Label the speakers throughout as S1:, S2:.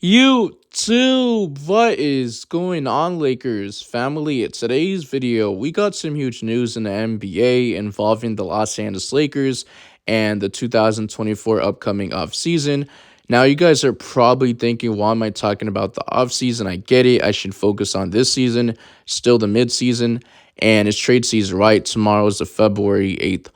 S1: YouTube, what is going on, Lakers family? In today's video, we got some huge news in the NBA involving the Los Angeles Lakers and the 2024 upcoming offseason. Now, you guys are probably thinking, why am I talking about the offseason? I get it. I should focus on this season, still the midseason, and it's trade season, right? Tomorrow is the February 8th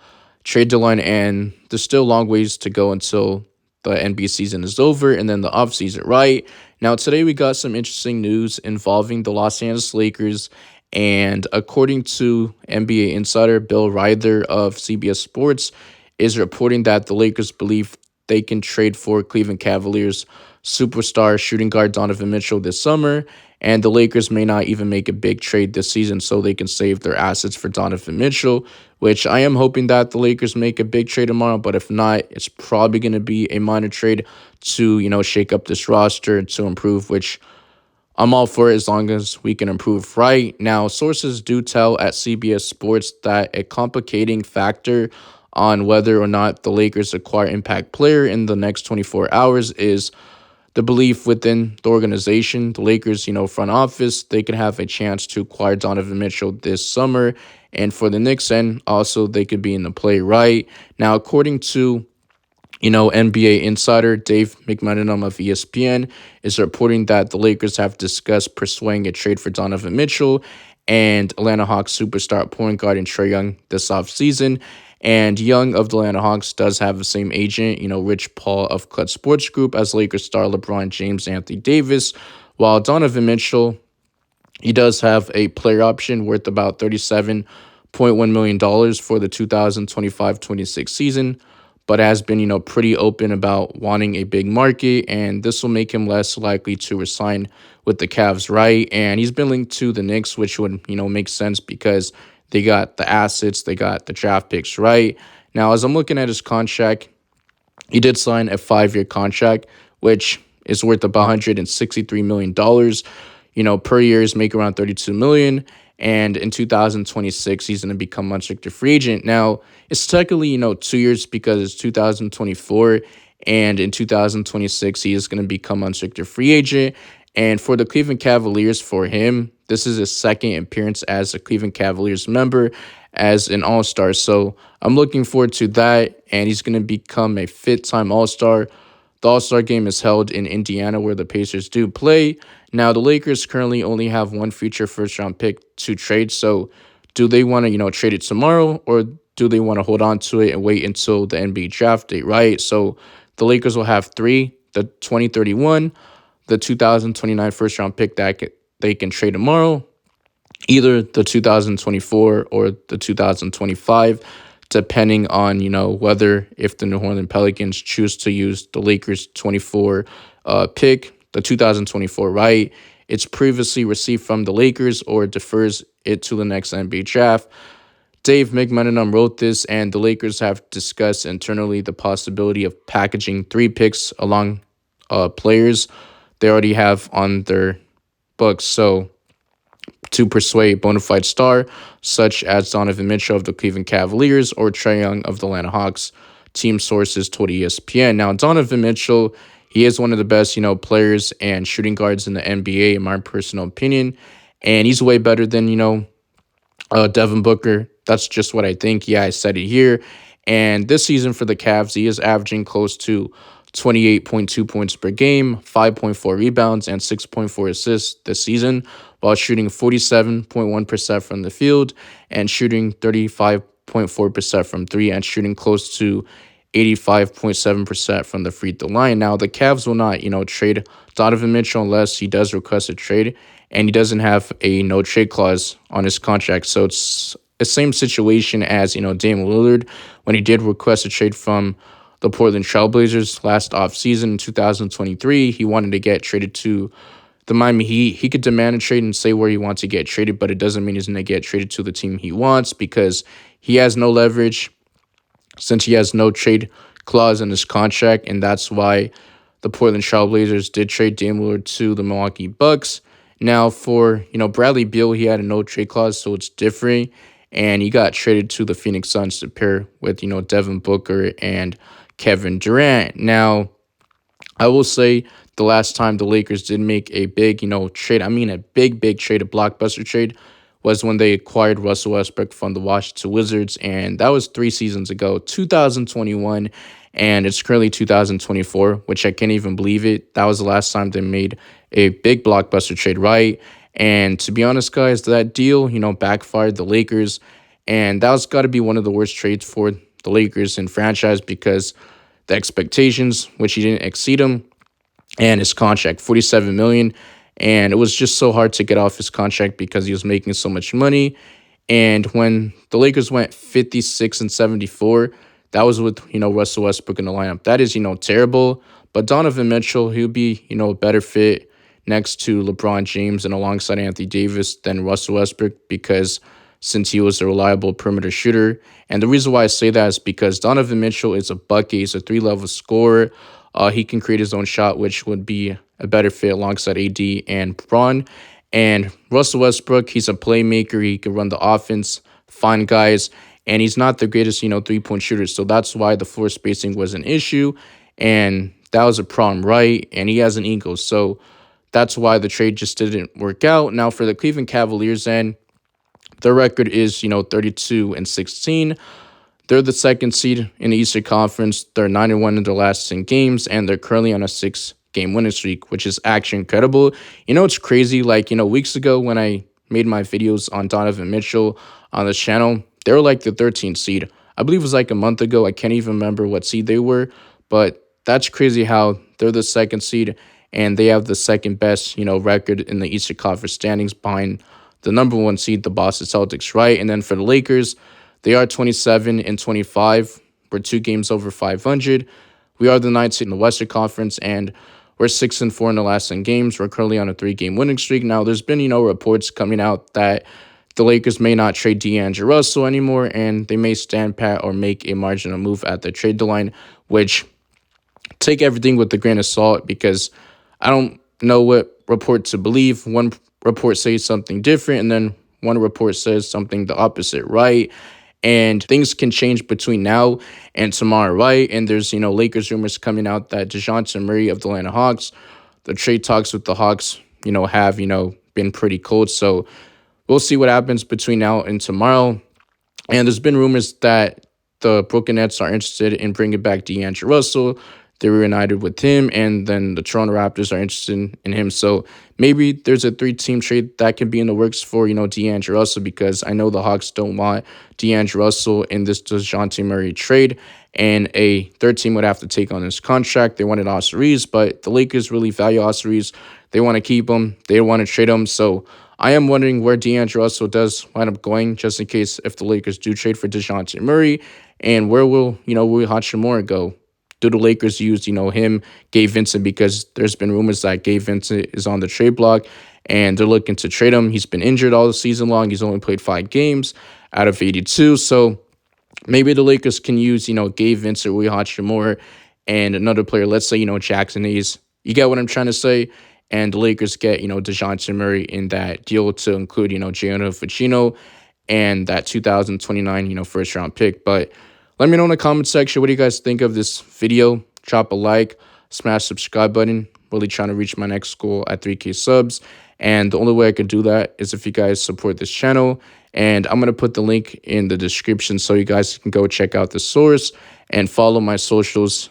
S1: trade deadline, and there's still long ways to go until the NBA season is over and then the offseason, right? Now, today we got some interesting news involving the Los Angeles Lakers. And according to NBA insider Bill Ryder of CBS Sports, is reporting that the Lakers believe they can trade for Cleveland Cavaliers superstar shooting guard Donovan Mitchell this summer, and the Lakers may not even make a big trade this season so they can save their assets for Donovan Mitchell, which I am hoping that the Lakers make a big trade tomorrow, but if not, it's probably going to be a minor trade to, shake up this roster to improve, which I'm all for it as long as we can improve. Right now, sources do tell at CBS Sports that a complicating factor on whether or not the Lakers acquire impact player in the next 24 hours is the belief within the organization, the Lakers, front office, they could have a chance to acquire Donovan Mitchell this summer. And for the Knicks end, also they could be in the play, right? Now, according to NBA insider Dave McMenamin of ESPN is reporting that the Lakers have discussed pursuing a trade for Donovan Mitchell and Atlanta Hawks superstar point guard and Trae Young this offseason. And Young of the Atlanta Hawks does have the same agent, Rich Paul of Clutch Sports Group, as Lakers star LeBron James, Anthony Davis, while Donovan Mitchell, he does have a player option worth about $37.1 million dollars for the 2025-26 season, but has been, pretty open about wanting a big market, and this will make him less likely to resign with the Cavs, right? And he's been linked to the Knicks, which would, make sense because they got the assets, they got the draft picks, right? Now, as I'm looking at his contract, he did sign a 5-year contract, which is worth about $163 million. Per year is make around $32 million. And in 2026, he's going to become unrestricted free agent. Now, it's technically, 2 years because it's 2024. And in 2026, he is going to become unrestricted free agent. And for the Cleveland Cavaliers, for him, this is his second appearance as a Cleveland Cavaliers member as an All-Star. So I'm looking forward to that, and he's going to become a fifth-time All-Star. The All-Star game is held in Indiana, where the Pacers do play. Now, the Lakers currently only have one future first-round pick to trade, so do they want to, trade it tomorrow, or do they want to hold on to it and wait until the NBA draft date, right? So the Lakers will have three: the 2031, the 2029 first-round pick that they can trade tomorrow, either the 2024 or the 2025, depending on, whether if the New Orleans Pelicans choose to use the Lakers 24 pick, the 2024, right? It's previously received from the Lakers or defers it to the next NBA draft. Dave McMenamin wrote this, and the Lakers have discussed internally the possibility of packaging 3 picks along players they already have on their books. So to persuade bona fide star such as Donovan Mitchell of the Cleveland Cavaliers or Trae Young of the Atlanta Hawks, team sources told ESPN. Now, Donovan Mitchell, he is one of the best, players and shooting guards in the NBA, in my personal opinion, and he's way better than, Devin Booker. That's just what I think. Yeah, I said it here. And this season for the Cavs, he is averaging close to 28.2 points per game, 5.4 rebounds, and 6.4 assists this season, while shooting 47.1% from the field and shooting 35.4% from three and shooting close to 85.7% from the free throw line. Now, the Cavs will not, trade Donovan Mitchell unless he does request a trade, and he doesn't have a no trade clause on his contract. So it's the same situation as, Damian Lillard when he did request a trade from the Portland Trailblazers last offseason in 2023. He wanted to get traded to the Miami Heat. He could demand a trade and say where he wants to get traded, but it doesn't mean he's going to get traded to the team he wants because he has no leverage since he has no trade clause in his contract, and that's why the Portland Trailblazers did trade Damian Lillard to the Milwaukee Bucks. Now, for Bradley Beal, he had a no trade clause, so it's different, and he got traded to the Phoenix Suns to pair with Devin Booker and Kevin Durant. Now, I will say the last time the Lakers did make a big, trade, I mean a big trade, a blockbuster trade, was when they acquired Russell Westbrook from the Washington Wizards, and that was 3 seasons ago, 2021, and it's currently 2024, which I can't even believe it. That was the last time they made a big blockbuster trade, right? And to be honest, guys, that deal, backfired the Lakers, and that was got to be one of the worst trades for the Lakers in franchise because the expectations, which he didn't exceed them, and his contract, 47 million. And it was just so hard to get off his contract because he was making so much money. And when the Lakers went 56 and 74, that was with, Russell Westbrook in the lineup. That is, terrible. But Donovan Mitchell, he'll be, a better fit next to LeBron James and alongside Anthony Davis than Russell Westbrook because since he was a reliable perimeter shooter. And the reason why I say that is because Donovan Mitchell is a bucket. He's a three-level scorer. He can create his own shot, which would be a better fit alongside AD and Braun. And Russell Westbrook, he's a playmaker. He can run the offense, find guys, and he's not the greatest, three-point shooter. So that's why the floor spacing was an issue, and that was a problem, right? And he has an ego. So that's why the trade just didn't work out. Now, for the Cleveland Cavaliers end, their record is, 32 and 16. They're the second seed in the Eastern Conference. They're 9-1 in their last 10 games, and they're currently on a 6-game winning streak, which is actually incredible. It's crazy. Like, weeks ago when I made my videos on Donovan Mitchell on this channel, they were like the 13th seed. I believe it was like a month ago. I can't even remember what seed they were, but that's crazy how they're the second seed and they have the second best, record in the Eastern Conference standings behind the number one seed, the Boston Celtics, right? And then for the Lakers, they are 27 and 25. We're 2 games over 500. We are the 9th seed in the Western Conference, and we're 6 and 4 in the last 10 games. We're currently on a 3-game winning streak. Now, there's been, reports coming out that the Lakers may not trade D'Angelo Russell anymore, and they may stand pat or make a marginal move at the trade deadline, which take everything with a grain of salt because I don't know what report to believe. One report says something different, and then one report says something the opposite, right? And things can change between now and tomorrow, right? And there's, Lakers rumors coming out that DeJounte Murray of the Atlanta Hawks, the trade talks with the Hawks, have, been pretty cold. So we'll see what happens between now and tomorrow. And there's been rumors that the Brooklyn Nets are interested in bringing back D'Angelo Russell. They were reunited with him, and then the Toronto Raptors are interested in him. So maybe there's a 3-team trade that can be in the works for, D'Angelo Russell, because I know the Hawks don't want D'Angelo Russell in this DeJounte Murray trade, and a third team would have to take on his contract. They wanted Austin Reeves, but the Lakers really value Austin Reeves. They want to keep him. They don't want to trade him. So I am wondering where D'Angelo Russell does wind up going, just in case if the Lakers do trade for DeJounte Murray, and where will, Rui Hachimura go? Do the Lakers use, him, Gabe Vincent, because there's been rumors that Gabe Vincent is on the trade block and they're looking to trade him. He's been injured all the season long. He's only played 5 games out of 82. So maybe the Lakers can use, Gabe Vincent, Rui Hachimura, and another player, let's say, Jackson Hayes. You get what I'm trying to say? And the Lakers get, DeJounte Murray in that deal to include, Gianna Ficino and that 2029, first-round pick. But let me know in the comment section, what do you guys think of this video? Drop a like, smash the subscribe button. Really trying to reach my next goal at 3K subs. And the only way I could do that is if you guys support this channel. And I'm going to put the link in the description so you guys can go check out the source and follow my socials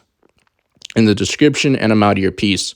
S1: in the description. And I'm out of here. Peace.